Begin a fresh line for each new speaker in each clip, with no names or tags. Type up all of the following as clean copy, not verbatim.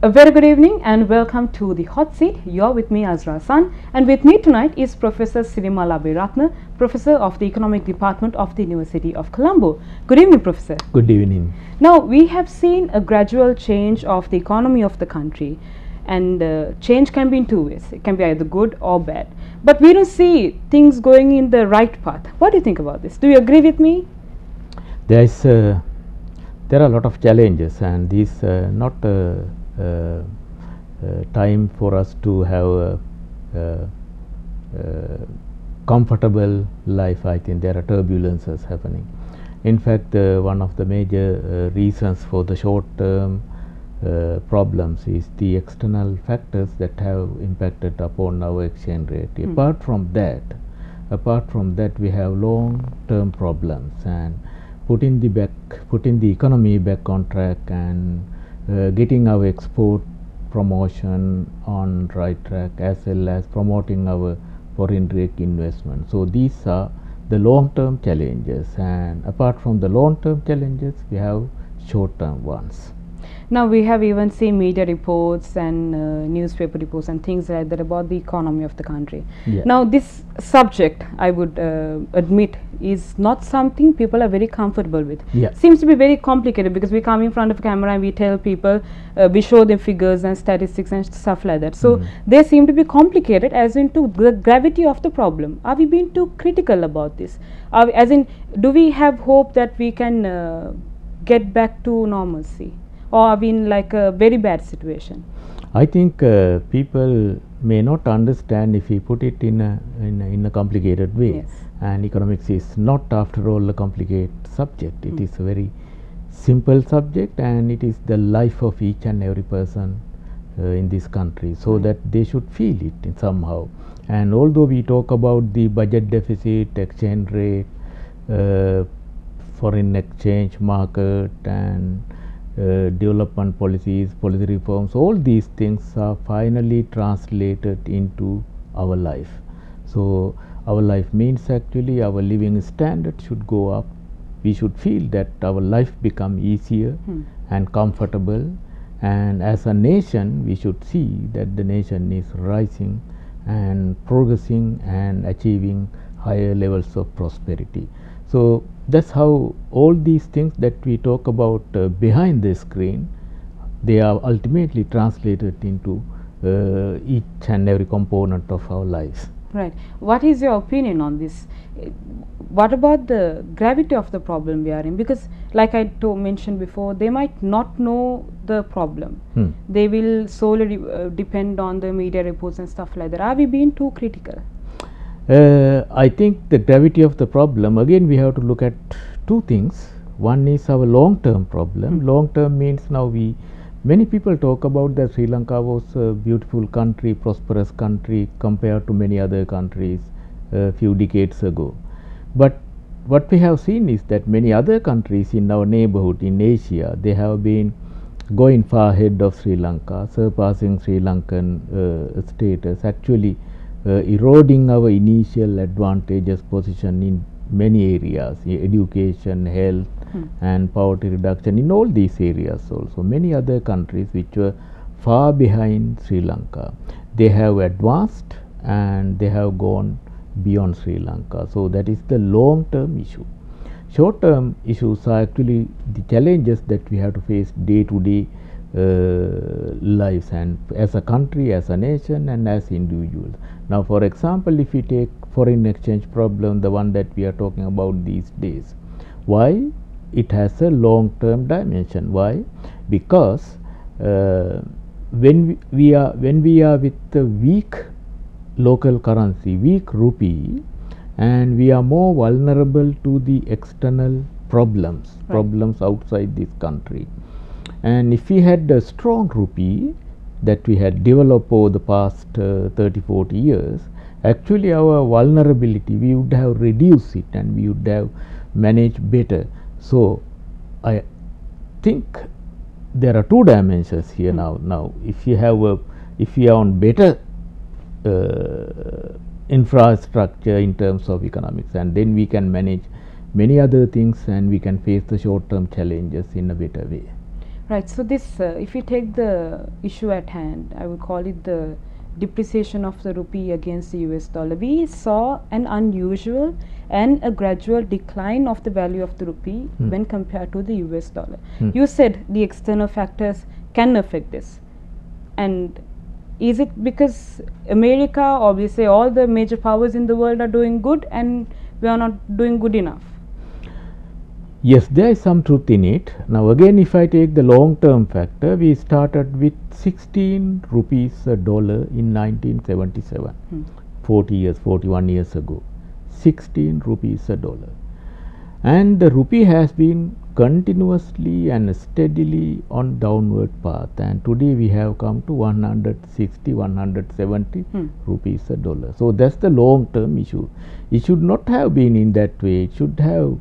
A very good evening and welcome to the Hot Seat. You're with me, Azra San, and with me tonight is Professor Sirimala Biratna, Professor of the Economic Department of the University of Colombo. Good evening, Professor.
Good evening.
Now, we have seen a gradual change of the economy of the country, and change can be in two ways. It can be either good or bad. But we don't see things going in the right path. What do you think about this? Do you agree with me?
There are a lot of challenges, and this not time for us to have a comfortable life. I think there are turbulences happening. In fact, one of the major reasons for the short-term problems is the external factors that have impacted upon our exchange rate. Apart from that, we have long-term problems, and putting the economy back on track and getting our export promotion on right track, as well as promoting our foreign direct investment. So these are the long-term challenges, and apart from the long-term challenges, we have short-term ones.
Now, we have even seen media reports and newspaper reports and things like that about the economy of the country.
Yeah.
Now, this subject, I would admit, is not something people are very comfortable with.
Yeah.
Seems to be very complicated because we come in front of a camera and we tell people, we show them figures and statistics and stuff like that. So, they seem to be complicated as into the gravity of the problem. Are we being too critical about this? As in, do we have hope that we can get back to normalcy? Or are we in like a very bad situation?
I think people may not understand if we put it in a complicated way.
Yes.
And economics is not, after all, a complicated subject. It is a very simple subject, and it is the life of each and every person in this country, so that they should feel it in somehow. And although we talk about the budget deficit, exchange rate, foreign exchange market, and development policies, policy reforms, all these things are finally translated into our life. So our life means actually our living standard should go up. We should feel that our life become easier and comfortable, and as a nation we should see that the nation is rising and progressing and achieving higher levels of prosperity. So that's how all these things that we talk about behind the screen, they are ultimately translated into each and every component of our lives.
Right. What is your opinion on this? What about the gravity of the problem we are in? Because like I mentioned before, they might not know the problem. They will solely depend on the media reports and stuff like that. Are we being too critical?
I think the gravity of the problem, again we have to look at two things. One is our long-term problem. Long-term means now many people talk about that Sri Lanka was a beautiful country, prosperous country compared to many other countries a few decades ago. But what we have seen is that many other countries in our neighborhood in Asia, they have been going far ahead of Sri Lanka, surpassing Sri Lankan status, actually eroding our initial advantageous position in many areas, education, health, and poverty reduction, in all these areas also. Many other countries which were far behind Sri Lanka, they have advanced and they have gone beyond Sri Lanka. So that is the long-term issue. Short-term issues are actually the challenges that we have to face day to day lives, and as a country, as a nation, and as individuals. Now, for example, if we take foreign exchange problem, the one that we are talking about these days, why it has a long-term dimension? Why? Because when we are with a weak local currency, weak rupee, and we are more vulnerable to the external problems outside this country. And if we had a strong rupee that we had developed over the past 30-40 years, actually our vulnerability, we would have reduced it and we would have managed better. So I think there are two dimensions here now. If you are on better infrastructure in terms of economics, and then we can manage many other things and we can face the short term challenges in a better way.
Right. So this, if we take the issue at hand, I would call it the depreciation of the rupee against the US dollar. We saw an unusual and a gradual decline of the value of the rupee when compared to the US dollar. You said the external factors can affect this. And is it because America, or we say all the major powers in the world are doing good and we are not doing good enough?
Yes, there is some truth in it. Now again, if I take the long term factor, we started with 16 rupees a dollar in 1977, 41 years ago. 16 rupees a dollar. And the rupee has been continuously and steadily on downward path, and today we have come to 160, 170 rupees a dollar. So that's the long term issue. It should not have been in that way. It should have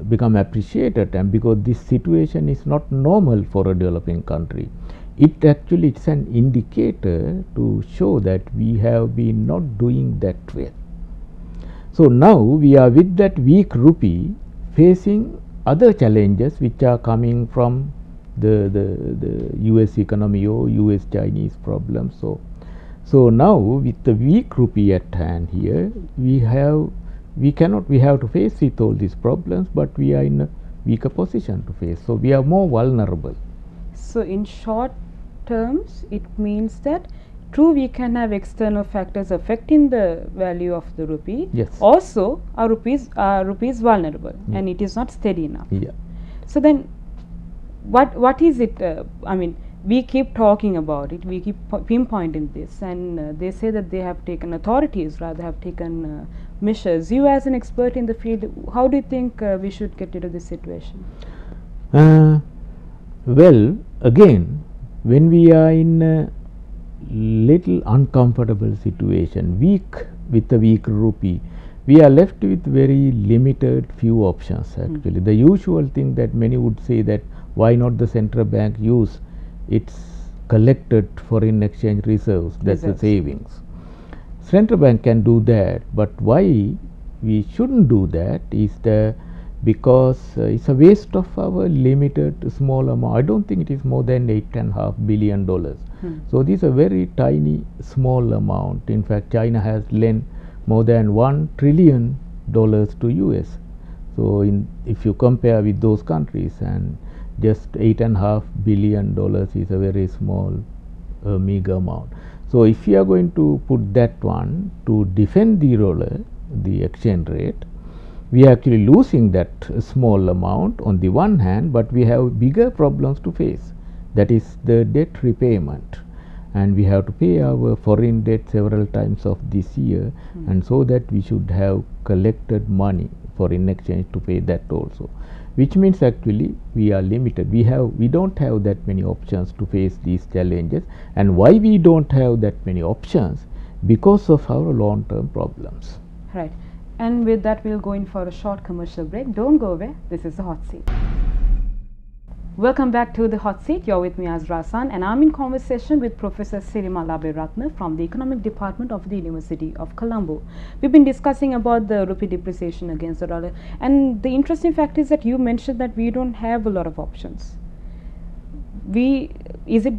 become appreciated, and because this situation is not normal for a developing country, it actually is an indicator to show that we have been not doing that well. So now we are with that weak rupee facing other challenges which are coming from the US economy or US Chinese problems. So now with the weak rupee at hand here, we have to face with all these problems, but we are in a weaker position to face. So we are more vulnerable. So
in short terms, it means that true, we can have external factors affecting the value of the rupee.
Yes.
Also, our rupee is vulnerable, and it is not steady enough.
Yeah.
So then, what is it? I mean, we keep talking about it. We keep pinpointing this, and they say that they have taken, authorities rather have taken measures. You, as an expert in the field, how do you think we should get rid of this situation?
Well, again, when we are in a little uncomfortable situation, with the weak rupee, we are left with very limited few options actually. The usual thing that many would say, that why not the central bank use its collected foreign exchange reserves, that's the savings. Central bank can do that, but why we shouldn't do that is because it's a waste of our limited small amount. I don't think it is more than $8.5 billion. So this is a very tiny small amount. In fact, China has lent more than $1 trillion to US. So if you compare with those countries, and just $8.5 billion is a very small meager amount. So if we are going to put that one to defend the dollar, the exchange rate, we are actually losing that small amount on the one hand, but we have bigger problems to face. That is the debt repayment, and we have to pay our foreign debt several times of this year, and so that we should have collected money foreign exchange to pay that also, which means actually we are limited. We don't have that many options to face these challenges. And why we don't have that many options? Because of our long term problems.
Right. And with that, we'll go in for a short commercial break. Don't go away. This is the Hot Seat. Welcome back to the Hot Seat. You're with me, Azra San, and I'm in conversation with Professor Sirima Labbe-Ratne from the Economic Department of the University of Colombo. We've been discussing about the rupee depreciation against the dollar, and the interesting fact is that you mentioned that we don't have a lot of options. Is it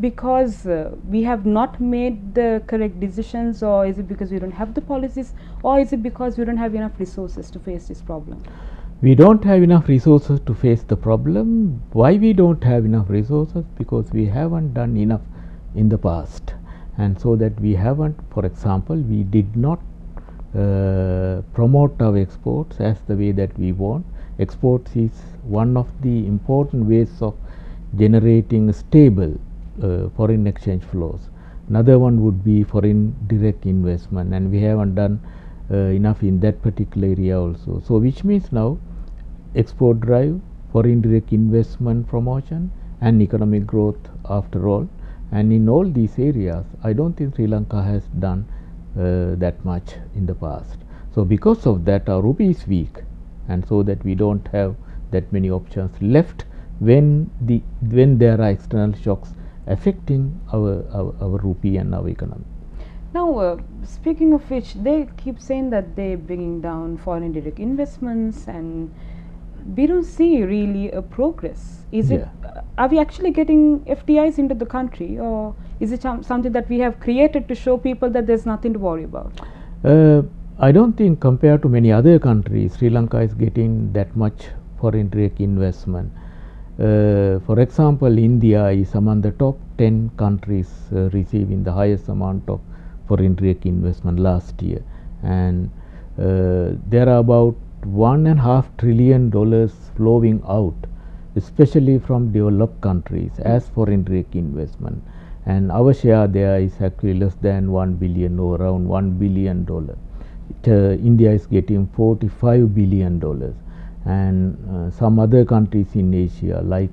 because we have not made the correct decisions, or is it because we don't have the policies, or is it because we don't have enough resources to face this problem?
We don't have enough resources to face the problem. Why we don't have enough resources? Because we haven't done enough in the past, and so that we haven't, for example, we did not promote our exports as the way that we want. Exports is one of the important ways of generating stable foreign exchange flows. Another one would be foreign direct investment, and we haven't done enough in that particular area also. So which means now export drive, foreign direct investment promotion, and economic growth after all. And in all these areas, I don't think Sri Lanka has done that much in the past. So because of that, our rupee is weak, and so that we don't have that many options left when there are external shocks affecting our rupee and our economy.
Now, speaking of which, they keep saying that they're bringing down foreign direct investments, and we don't see really a progress. Is it?
Yeah.
Are we actually getting FDIs into the country, or is it something that we have created to show people that there's nothing to worry about?
I don't think compared to many other countries, Sri Lanka is getting that much foreign direct investment. For example, India is among the top 10 countries receiving the highest amount of foreign direct investment last year, and there are about $1.5 trillion flowing out, especially from developed countries as foreign direct investment, and our share there is actually less than 1 billion or around $1 billion. India is getting $45 billion, and some other countries in Asia like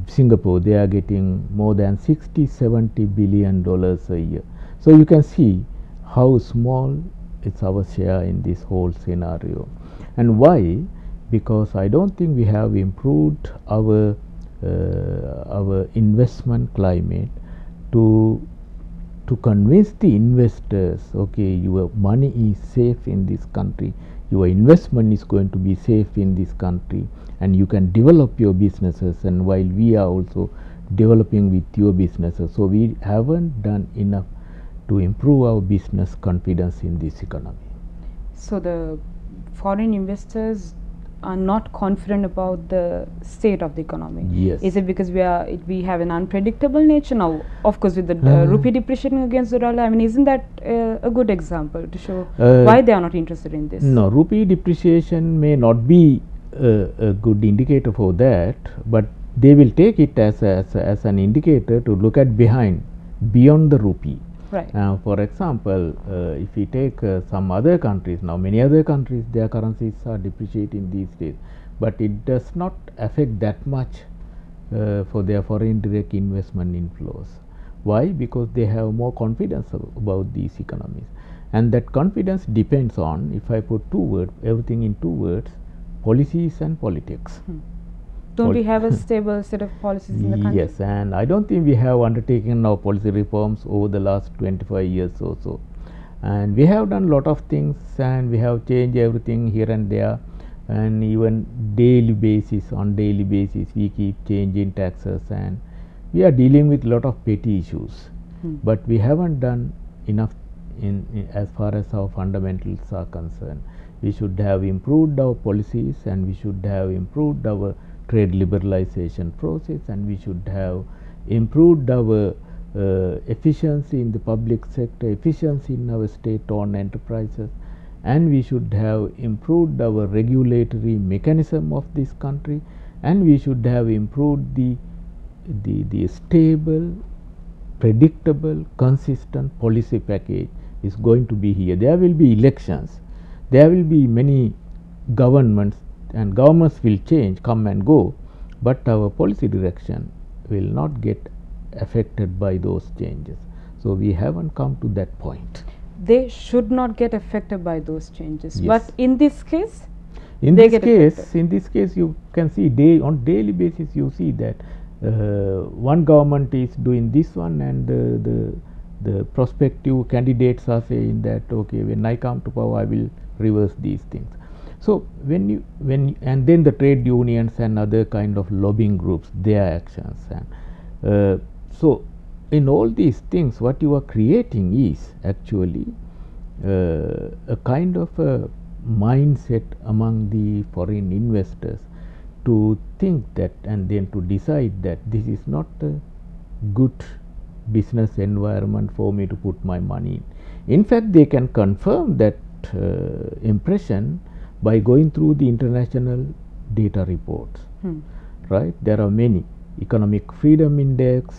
Singapore, they are getting more than 60-70 billion dollars a year. So you can see how small is our share in this whole scenario. And why? Because I don't think we have improved our investment climate to convince the investors, okay, your money is safe in this country, your investment is going to be safe in this country, and you can develop your businesses, and while we are also developing with your businesses. So we haven't done enough to improve our business confidence in this economy.
So the foreign investors are not confident about the state of the economy.
Yes.
Is it because we have an unpredictable nature now? Of course, with the rupee depreciating against the dollar, I mean, isn't that a good example to show why they are not interested in this?
No, rupee depreciation may not be a good indicator for that, but they will take it as an indicator to look at beyond the rupee.
Right.
For example, if we take some other countries, now many other countries, their currencies are depreciating these days, but it does not affect that much for their foreign direct investment inflows. Why? Because they have more confidence about these economies, and that confidence depends on, if I put everything in two words, policies and politics.
Don't we have a stable set of policies in the country?
Yes, and I don't think we have undertaken our policy reforms over the last 25 years or so. And we have done a lot of things, and we have changed everything here and there, and even on daily basis we keep changing taxes, and we are dealing with a lot of petty issues. But we haven't done enough in as far as our fundamentals are concerned. We should have improved our policies, and we should have improved our trade liberalization process, and we should have improved our efficiency in the public sector, efficiency in our state-owned enterprises, and we should have improved our regulatory mechanism of this country, and we should have improved the stable, predictable, consistent policy package is going to be here. There will be elections, there will be many governments, and governments will change, come and go, but our policy direction will not get affected by those changes. So we haven't come to that point.
They should not get affected by those changes.
Yes.
But in this case,
in this case, you can see on daily basis, you see that one government is doing this one, and the prospective candidates are saying that, okay, when I come to power, I will reverse these things. So and then the trade unions and other kind of lobbying groups, their actions, and so in all these things, what you are creating is actually a kind of a mindset among the foreign investors to think that, and then to decide that this is not a good business environment for me to put my money in. In fact, they can confirm that impression by going through the international data reports. Right? There are many: economic freedom index,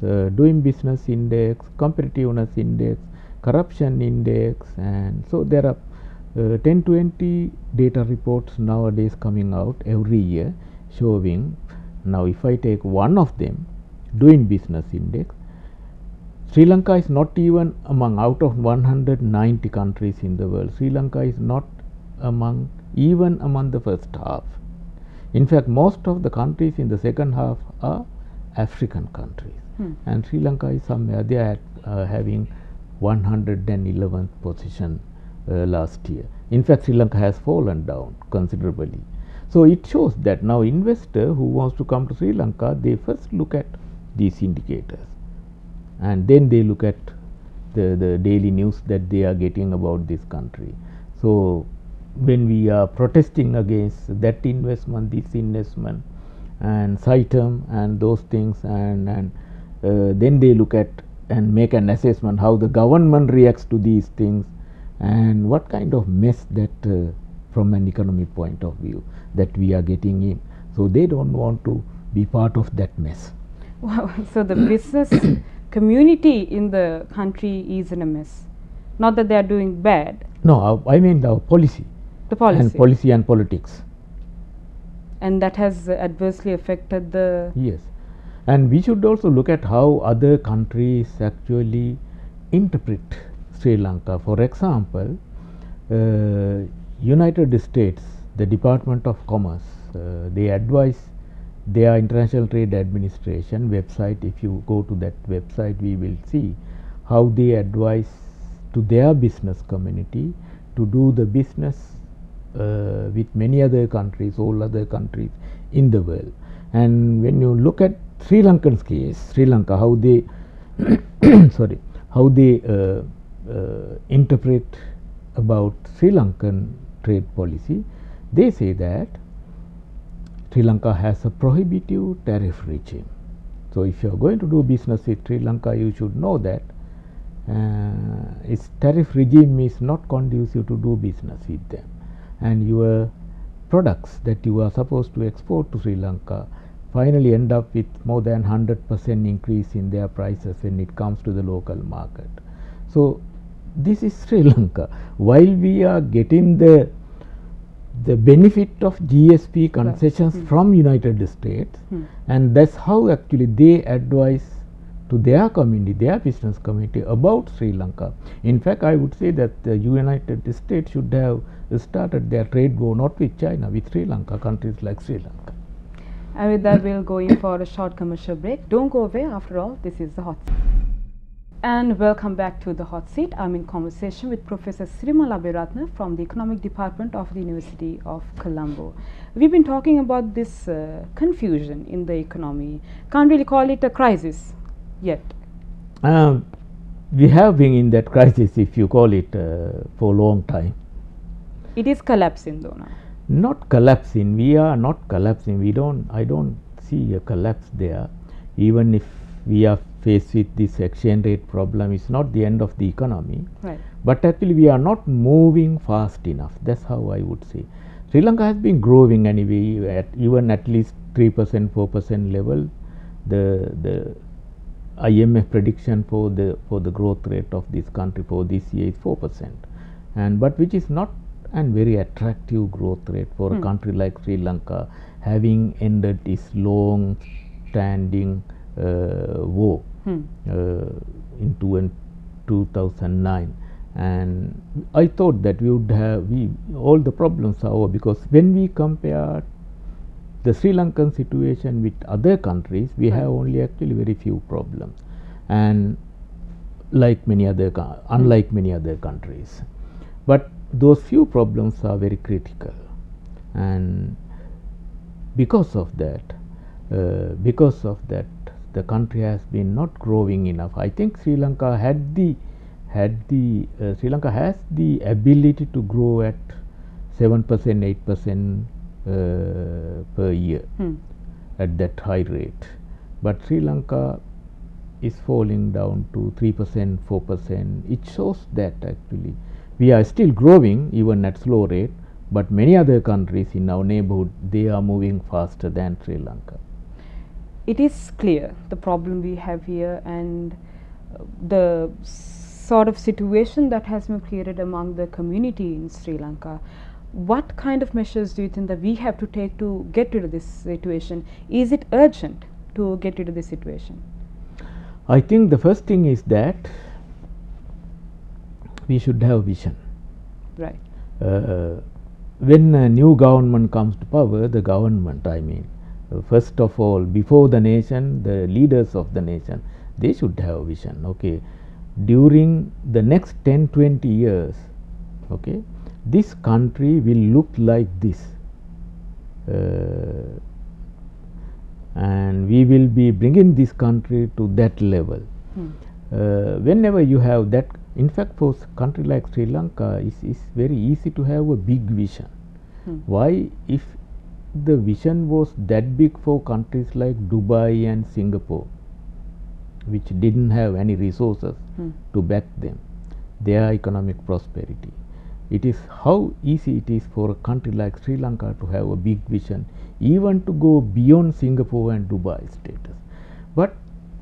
doing business index, competitiveness index, corruption index, and so there are 10-20 data reports nowadays coming out every year showing. Now if I take one of them, doing business index, Sri Lanka is not even out of 190 countries in the world, Sri Lanka is not even among the first half. In fact, most of the countries in the second half are African countries, and Sri Lanka is somewhere they are having 111th position last year. In fact, Sri Lanka has fallen down considerably. So it shows that now investor who wants to come to Sri Lanka, they first look at these indicators, and then they look at the daily news that they are getting about this country. So when we are protesting against that investment, this investment, and SITEM and those things, and then they look at and make an assessment how the government reacts to these things, and what kind of mess that from an economic point of view that we are getting in. So they don't want to be part of that mess.
Wow. So the business community in the country is in a mess. Not that they are doing bad.
No, I mean the policy.
The policy.
And policy and politics.
And that has adversely affected the.
Yes. And we should also look at how other countries actually interpret Sri Lanka. For example, United States, the Department of Commerce, they advise their International Trade Administration website. If you go to that website, we will see how they advise to their business community to do the business with many other countries, all other countries in the world. And when you look at Sri Lankan's case, Sri Lanka, how they sorry, how they interpret about Sri Lankan trade policy, they say that Sri Lanka has a prohibitive tariff regime. So if you are going to do business with Sri Lanka, you should know that its tariff regime is not conducive to do business with them, and your products that you are supposed to export to Sri Lanka finally end up with more than 100% increase in their prices when it comes to the local market. So this is Sri Lanka. While we are getting the benefit of GSP concessions from United States, and that's how actually they advise to their community, their business community about Sri Lanka. In fact, I would say that the United States should have started their trade war not with China, with Sri Lanka, countries like Sri Lanka.
And with that, we'll go in for a short commercial break. Don't go away. After all, this is the Hot Seat. And welcome back to the Hot Seat. I'm in conversation with Professor Sirimala Abiratna from the Economic Department of the University of Colombo. We've been talking about this confusion in the economy. Can't really call it a crisis yet.
We have been in that crisis, if you call it, for a long time.
It is collapsing though now.
Not collapsing. We are not collapsing. I don't see a collapse there. Even if we are faced with this exchange rate problem, it's not the end of the economy.
Right.
But actually we are not moving fast enough. That's how I would say. Sri Lanka has been growing anyway even at least 3%, 4% level. The IMF prediction for the growth rate of this country for this year is 4%, and but which is not a very attractive growth rate for a country like Sri Lanka, having ended its long standing war in 2009. And I thought that we would have all the problems are over, because when we compare the Sri Lankan situation with other countries, we have only actually very few problems, and unlike many other countries. But those few problems are very critical, and because of that, the country has been not growing enough. I think Sri Lanka Sri Lanka has the ability to grow at 7%, 8% per year at that high rate, but Sri Lanka is falling down to 3%, 4%. It shows that actually we are still growing even at slow rate, but many other countries in our neighborhood, they are moving faster than Sri Lanka.
It is clear the problem we have here, and the sort of situation that has been created among the community in Sri Lanka. What kind of measures do you think that we have to take to get rid of this situation? Is it urgent to get rid of this situation?
I think the first thing is that we should have vision.
Right.
When a new government comes to power, the government, first of all, before the nation, the leaders of the nation, they should have vision. Okay, during the next 10-20 years, okay, this country will look like this, and we will be bringing this country to that level. Whenever you have that, in fact, for country like Sri Lanka, it's very easy to have a big vision. Why? If the vision was that big for countries like Dubai and Singapore, which didn't have any resources to back them, their economic prosperity, it is how easy it is for a country like Sri Lanka to have a big vision, even to go beyond Singapore and Dubai status. But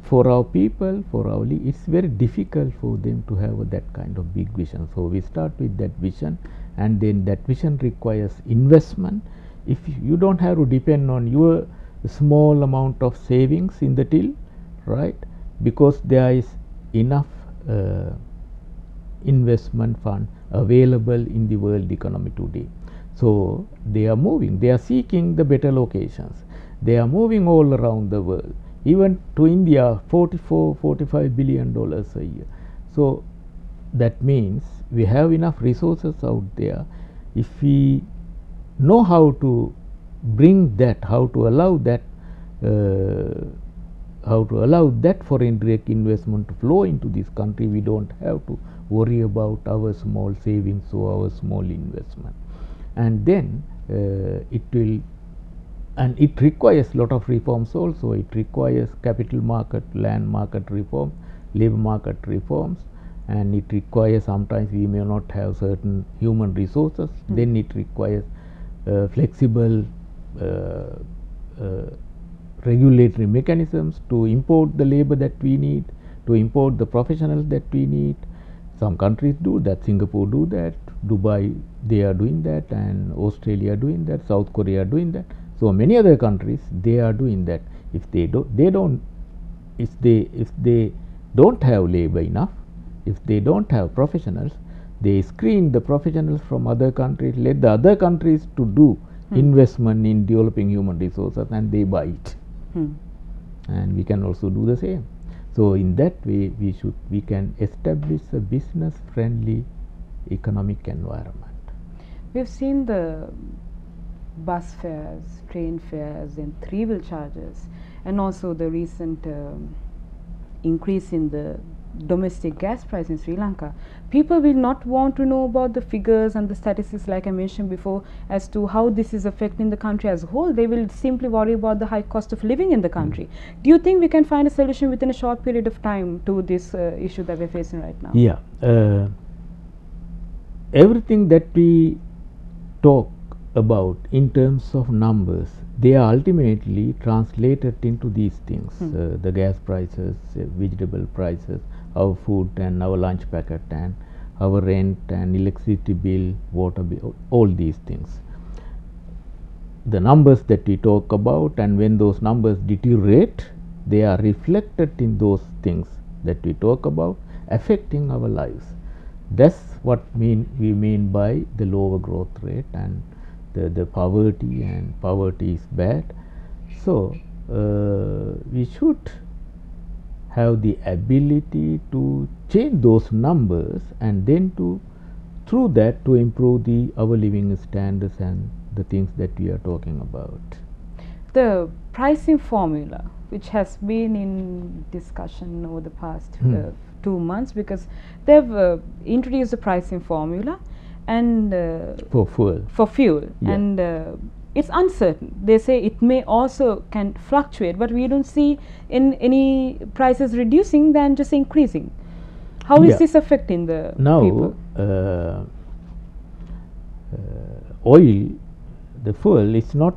for our people, for our it's very difficult for them to have that kind of big vision. So we start with that vision, and then that vision requires investment. If you don't have to depend on your small amount of savings in the till, right? Because there is enough investment fund available in the world economy today. So they are moving, they are seeking the better locations, they are moving all around the world, even to India, $44–45 billion a year. So that means we have enough resources out there. If we know how to bring that, how to allow that foreign direct investment to flow into this country, we don't have to worry about our small savings or our small investment. And then it will, and it requires lot of reforms also. It requires capital market, land market reform, labor market reforms, and it requires, sometimes we may not have certain human resources, then it requires flexible regulatory mechanisms to import the labor that we need, to import the professionals that we need. Some countries do that, Singapore do that, Dubai they are doing that, and Australia doing that, South Korea are doing that. So many other countries they are doing that. If they don't have labor enough, if they don't have professionals, they screen the professionals from other countries, let the other countries to do investment in developing human resources, and they buy it. And we can also do the same. So in that way we can establish a business friendly economic environment.
We've seen the bus fares, train fares, and three-wheel charges, and also the recent increase in the domestic gas price in Sri Lanka. People will not want to know about the figures and the statistics, like I mentioned before, as to how this is affecting the country as a whole. They will simply worry about the high cost of living in the country. Do you think we can find a solution within a short period of time to this issue that we're facing right now?
Yeah, everything that we talk about in terms of numbers, they are ultimately translated into these things. The gas prices, vegetable prices, our food and our lunch packet, and our rent and electricity bill, water bill, all these things. The numbers that we talk about, and when those numbers deteriorate, they are reflected in those things that we talk about, affecting our lives. That's what we mean by the lower growth rate and the poverty, and poverty is bad. So we should have the ability to change those numbers, and then through that to improve our living standards and the things that we are talking about.
The pricing formula, which has been in discussion over the past 2 months, because they've introduced the pricing formula and
for fuel, yeah.
And it's uncertain. They say it may also can fluctuate, but we don't see in any prices reducing than just increasing. How is this affecting the people?
Oil, the fuel is not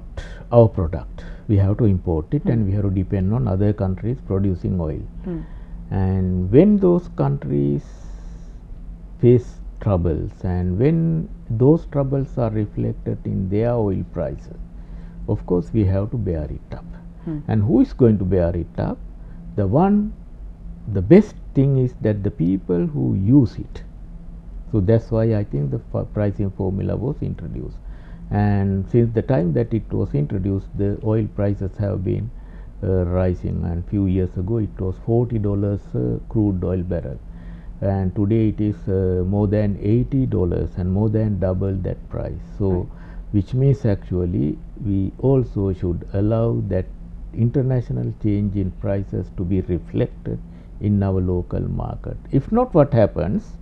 our product. We have to import it, and we have to depend on other countries producing oil. And when those countries face troubles, and when those troubles are reflected in their oil prices, of course we have to bear it up. And who is going to bear it up? The best thing is that the people who use it. So that's why I think the pricing formula was introduced. And since the time that it was introduced, the oil prices have been rising, and few years ago it was $40 crude oil barrel, and today it is more than $80 and more than double that price. So which means actually we also should allow that international change in prices to be reflected in our local market. If not, what happens?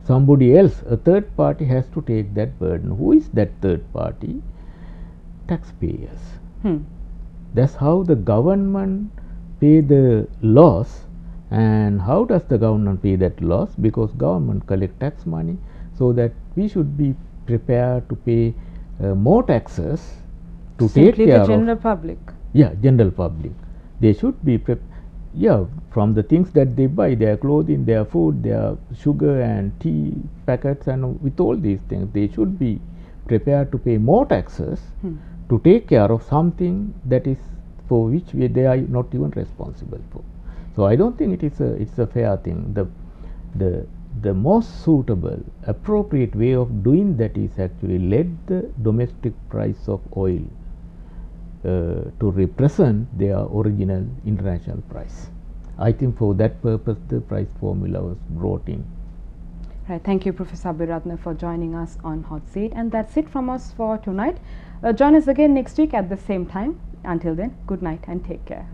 Somebody else, a third party, has to take that burden. Who is that third party? Taxpayers. That's how the government pay the loss. And how does the government pay that loss? Because government collect tax money, so that we should be prepared to pay more taxes to take care
the general
of
public.
Yeah, general public. They should be from the things that they buy, their clothing, their food, their sugar and tea packets, and with all these things, they should be prepared to pay more taxes to take care of something that is for which they are not even responsible for. So I don't think it's a fair thing. The most suitable, appropriate way of doing that is actually let the domestic price of oil to represent their original international price. I think for that purpose the price formula was brought in.
Right. Thank you, Professor Abhiratna, for joining us on Hot Seat. And that's it from us for tonight. Join us again next week at the same time. Until then, good night and take care.